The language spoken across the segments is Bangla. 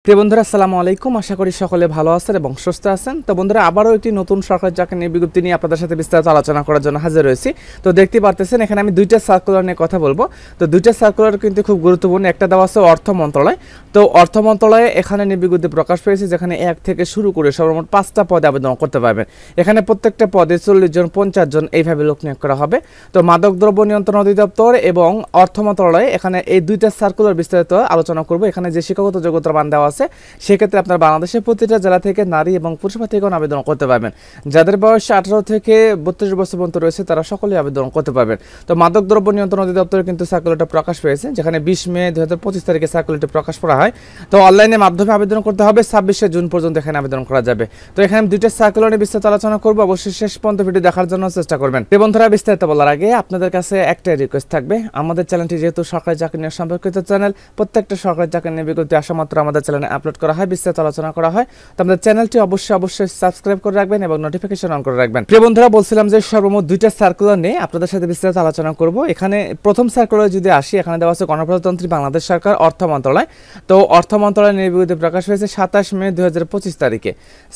প্রিয় বন্ধুরা আসসালামু আলাইকুম। আশা করি সকলে ভালো আছেন এবং সুস্থ আছেন। তো বন্ধুরা আবারও একটি নতুন সরকারি চাকরি নিয়ে বিজ্ঞপ্তি নিয়ে আপনাদের সাথে বিস্তারিত আলোচনা করার জন্য হাজির হয়েছি। তো দেখতে পারতেছেন এখানে আমি দুইটা সার্কুলার নিয়ে কথা বলবো। তো দুইটা সার্কুলার কিন্তু খুব গুরুত্বপূর্ণ। একটা দেওয়া আছে অর্থ মন্ত্রণালয়। তো অর্থ মন্ত্রণালয়ে এখানে নিয়ে বিজ্ঞপ্তি প্রকাশ পেয়েছে, যেখানে 1 থেকে শুরু করে সর্বমোট 5টা পদে আবেদন করতে পারবেন। এখানে প্রত্যেকটা পদে 40 জন 50 জন এইভাবে লোক নিয়োগ করা হবে। তো মাদকদ্রব্য নিয়ন্ত্রণ অধিদপ্তর এবং অর্থ মন্ত্রণালয়ে এখানে এই দুইটা সার্কুলার বিস্তারিত আলোচনা করব। এখানে যে শিক্ষাগত যোগ্যতার মান দেওয়া আছে সেক্ষেত্রে আপনার বাংলাদেশের প্রতিটা জেলা থেকে নারী এবং পুরুষ প্রার্থীগণ আবেদন করতে পারবেন। যাদের বয়স 18 থেকে 32 বছর পর্যন্ত রয়েছে তারা সকলেই আবেদন করতে পারবেন। তো মাদকদ্রব্য নিয়ন্ত্রণ অধিদপ্তরে কিন্তু সার্কুলারটা প্রকাশ পেয়েছে, যেখানে 20 মে 2025 তারিখে সার্কুলারটি প্রকাশ করা হয়। তো অনলাইনের মাধ্যমে আবেদন করতে হবে, 26 জুন পর্যন্ত এখানে আবেদন করা যাবে। তো এখানে দুইটা সার্কুলার নিয়ে বিস্তারিত আলোচনা করব, অবশ্যই শেষ পর্যন্ত ভিডিও দেখার জন্য চেষ্টা করবেন। এই বন্ধুরা বিস্তারিত বলার আগে আপনাদের কাছে একটাই রিকোয়েস্ট থাকবে, আমাদের চ্যানেলটি যেহেতু সরকারি চাকরি নিয়ে সম্পর্কিত চ্যানেল, প্রত্যেকটা সরকারি চাকরি নিয়ে বিজ্ঞপ্তি আসা মাত্র আমাদের চ্যানেলে আপলোড করা হয়, বিস্তারিত আলোচনা করা হয়। তো আমাদের চ্যানেলটি অবশ্যই সাবস্ক্রাইব করে রাখবেন এবং নোটিফিকেশন অন করে রাখবেন। প্রিয় বন্ধুরা বলছিলাম যে সর্বমোট দুইটা সার্কুলার নিয়ে আপনাদের সাথে বিস্তারিত আলোচনা করব। এখানে প্রথম সার্কুলার যদি আসি, এখানে দেওয়া আছে গণপ্রজাতন্ত্রী বাংলাদেশ সরকার অর্থ মন্ত্রণালয়। তো অর্থ মন্ত্রণালয় নিয়ে বিজ্ঞপ্তি প্রকাশ হয়েছে 27 মে 2025 তারিখে।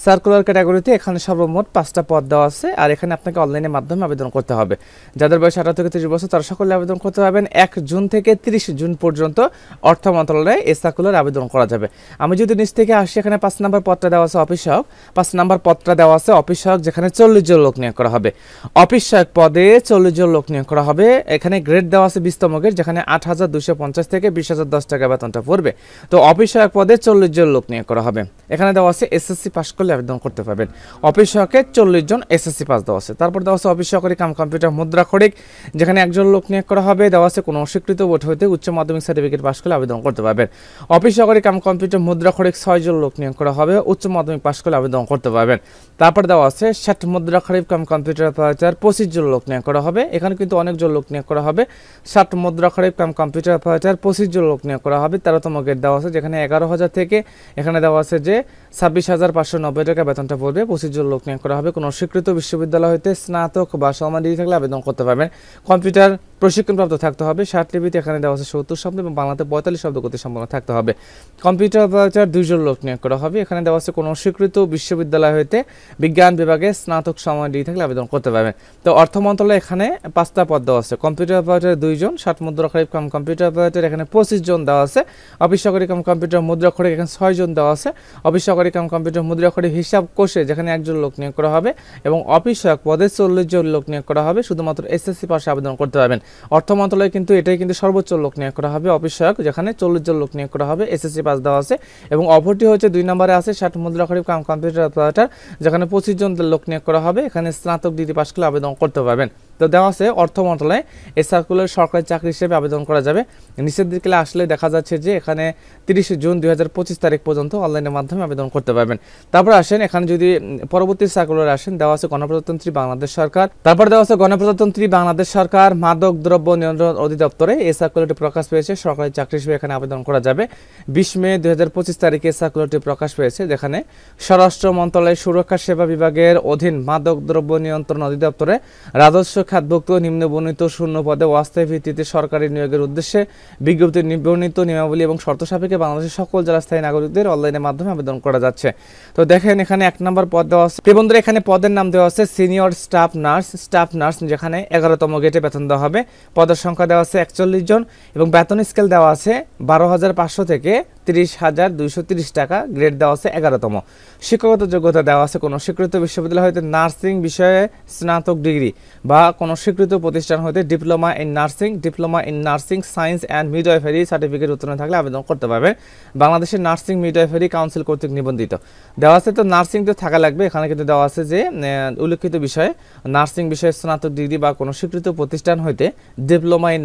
সার্কুলার ক্যাটাগরিতে এখানে সর্বমোট 5টা পদ দেওয়া আছে, আর এখানে আপনাকে অনলাইনের মাধ্যমে আবেদন করতে হবে। যাদের বয়স 18 থেকে 30 বছর তারা সকলে আবেদন করতে পারবেন। 1 জুন থেকে 30 জুন পর্যন্ত অর্থ মন্ত্রণালয়ে এই সার্কুলার আবেদন করা যাবে। আমি যদি নিচ থেকে আসি, এখানে 5 নম্বর পদটা দেওয়া আছে অফিস সহায়ক। 5 নম্বর পদটা দেওয়া আছে অফিস সহায়ক, যেখানে 40 জন লোক নিয়োগ করা হবে। অফিস সহায়ক পদে 40 জন লোক নিয়োগ করা হবে। এখানে গ্রেড দেওয়া আছে 20তম গ্রেড, যেখানে 8,250 থেকে 20,010 টাকা বেতনটা পড়বে। তো অফিস সহায়ক পদে 40 জন লোক নিয়োগ করা হবে। এখানে দেওয়া আছে এসএসসি পাস করলে আবেদন করতে পারবেন। অফিস সহায়কে 40 জন এসএসসি পাস দেওয়া আছে। তারপর দেওয়া আছে অফিস সহকারী কাম কম্পিউটার মুদ্রা খড়িক, যেখানে 1 জন লোক নিয়োগ করা হবে। দেওয়া আছে কোনো অস্বীকৃত বোর্ড হইতে উচ্চ মাধ্যমিক সার্টিফিকেট পাস করলে আবেদন করতে পারবেন। অফিস সহকারী কাম কম্পিউটার মুদ্রা খড়িক 6 জন লোক নিয়োগ করা হবে, উচ্চ মাধ্যমিক পাস করলে আবেদন করতে পারবেন। তারপর দেওয়া আছে 60 মুদ্রা খড়িক কাম কম্পিউটার অপারেটর 25 জন লোক নিয়োগ করা হবে। এখানে কিন্তু অনেকজন লোক নিয়োগ করা হবে। 60 মুদ্রা খড়িক কাম কম্পিউটার অপারেটর 25 জন লোক নিয়োগ করা হবে। 13তম গ্রেড দেওয়া আছে, যেখানে 11,000 থেকে এখানে দেওয়া আছে যে 26,590 টাকা বেতনটা পড়বে। 25 জন লোক নিয়োগ করা হবে। কোনো স্বীকৃত বিশ্ববিদ্যালয় হইতে স্নাতক বা সমান ডিগ্রি থাকলে আবেদন করতে পারবেন। কম্পিউটার প্রশিক্ষণপ্রাপ্ত থাকতে হবে। ষাটলিপিতে এখানে দেওয়া আছে 70 শব্দ এবং বাংলাতে 45 শব্দ গতি সম্পন্ন থাকতে হবে। কম্পিউটার অপারেটর 2 জন লোক নিয়োগ করা হবে। এখানে দেওয়া আছে কোনো স্বীকৃত বিশ্ববিদ্যালয় হইতে বিজ্ঞান বিভাগে স্নাতক সমান ডিগ্রি থাকলে আবেদন করতে পারবেন। তো অর্থ মন্ত্রণালয়ে এখানে 5টা পদ দেওয়া আছে। কম্পিউটার অপারেটর 2 জন, 60 মুদ্রা খড়িক কাম কম্পিউটার অপারেটর এখানে 25 জন দেওয়া আছে। অফিস সহকারী কাম কম্পিউটার মুদ্রা খড়িক এখানে 6 জন দেওয়া আছে। অফিস সহকারী কাম কম্পিউটার মুদ্রা খড়িক হিসাব কোষে যেখানে 1 জন লোক নিয়োগ করা হবে এবং অফিস সহায়ক পদে 40 জন লোক নিয়োগ করা হবে। শুধুমাত্র এসএসসি পাশে আবেদন করতে পারবেন। অর্থ মন্ত্রণালয় কিন্তু এটাই কিন্তু সর্বোচ্চ লোক নিয়োগ করা হবে অফিস সহায়ক, যেখানে 40 জন লোক নিয়োগ করা হবে, এসএসসি পাস দেওয়া আছে। এবং অপরটি হচ্ছে 2 নম্বরে আছে 60 মুদ্রা খড়িক কাম কম্পিউটার অপারেটর, যেখানে 25 জন লোক নিয়োগ করা হবে। এখানে স্নাতক ডিগ্রি পাস করলে আবেদন করতে পারবেন। তো দেওয়া আছে অর্থ মন্ত্রণালয়ে এই সার্কুলার সরকারি চাকরি হিসেবে আবেদন করা যাবে। নিচের দিকে আসলে দেখা যাচ্ছে যে এখানে 30 জুন 2025 তারিখ পর্যন্ত অনলাইনের মাধ্যমে আবেদন করতে পারবেন। তারপর আসেন এখানে যদি পরবর্তী সার্কুলার আসেন, দেওয়া আছে গণপ্রজাতন্ত্রী বাংলাদেশ সরকার। তারপর দেওয়া আছে গণপ্রজাতন্ত্রী বাংলাদেশ সরকার মাদক দ্রব্য নিয়ন্ত্রণ অধিদপ্তরে এই সার্কুলারটি প্রকাশ পেয়েছে। সরকারি চাকরি হিসেবে এখানে আবেদন করা যাবে। 20 মে 2025 তারিখে সার্কুলারটি প্রকাশ পেয়েছে, যেখানে স্বরাষ্ট্র মন্ত্রণালয় সুরক্ষা সেবা বিভাগের অধীন মাদক দ্রব্য নিয়ন্ত্রণ অধিদপ্তরে রাজস্ব খাতভুক্ত নিম্নবর্ণিত শূন্য পদে অস্থায়ী ভিত্তিতে সরকারি নিয়োগের উদ্দেশ্যে বিজ্ঞপ্তির নিবর্ণিত নিয়মাবলী এবং শর্ত সাপেক্ষে বাংলাদেশের সকল জেলা স্থায়ী নাগরিকদের অনলাইনের মাধ্যমে আবেদন করা যাচ্ছে। তো দেখেন এখানে 1 নম্বর পদ দেওয়া আছে। বন্ধুরা এখানে পদের নাম দেওয়া আছে সিনিয়র স্টাফ নার্স, যেখানে 11তম গ্রেডে বেতন দেওয়া হবে। পদের সংখ্যা দেওয়া আছে 41 জন এবং বেতন স্কেল দেওয়া আছে 12,500 থেকে 30,230 টাকা। গ্রেড দেওয়া আছে 11তম। শিক্ষাগত যোগ্যতা দেওয়া আছে কোনো স্বীকৃত বিশ্ববিদ্যালয় হইতে নার্সিং বিষয়ে স্নাতক ডিগ্রি বা কোনো স্বীকৃত প্রতিষ্ঠান হইতে diploma in nursing science and midwifery certificate উত্তীর্ণ থাকলে আবেদন করতে পারবেন। বাংলাদেশের নার্সিং মিডওয়াইফারি কাউন্সিল কর্তৃক নিবন্ধিত দেওয়া আছে। তো নার্সিং তো থাকা লাগবে। এখানে কিন্তু দেওয়া আছে যে উল্লেখিত বিষয়ে নার্সিং বিষয়ে স্নাতক ডিগ্রি বা কোনো স্বীকৃত প্রতিষ্ঠান হইতে diploma in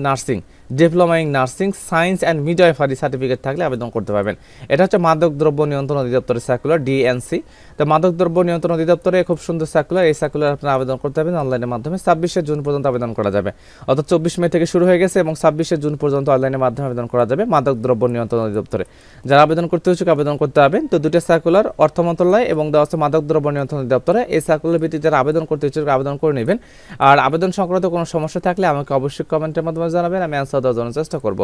nursing science and midwifery certificate থাকলে আবেদন করতে পারবেন। এটা হচ্ছে মাদক দ্রব্য নিয়ন্ত্রণ অধিদপ্তরের সার্কুলার ডিএনসি। তো মাদক দ্রব্য নিয়ন্ত্রণ অধিদপ্তরে খুব সুন্দর সার্কুলার। এই সার্কুলার আপনারা আবেদন করতে পারবেন অনলাইনের মাধ্যমে। 26 জুন পর্যন্ত আবেদন করা যাবে, অর্থাৎ 24 মে থেকে শুরু হয়ে গেছে এবং 26 জুন পর্যন্ত অনলাইনের মাধ্যমে আবেদন করা যাবে মাদক দ্রব্য নিয়ন্ত্রণ অধিদপ্তরে। যারা আবেদন করতে ইচ্ছুক আবেদন করতে পারবেন। তো দুটো সার্কুলার অর্থ মন্ত্রণালয় এবং দেওয়া আছে মাদক দ্রব্য নিয়ন্ত্রণ অধিদপ্তরে। এই সার্কুলার ভিত্তিতে যারা আবেদন করতে ইচ্ছুক আবেদন করে নেবেন। আর আবেদন সংক্রান্ত কোনো সমস্যা থাকলে আমাকে অবশ্যই কমেন্টের মাধ্যমে জানাবেন, আমি অ্যান্সার দেওয়ার জন্য চেষ্টা করব।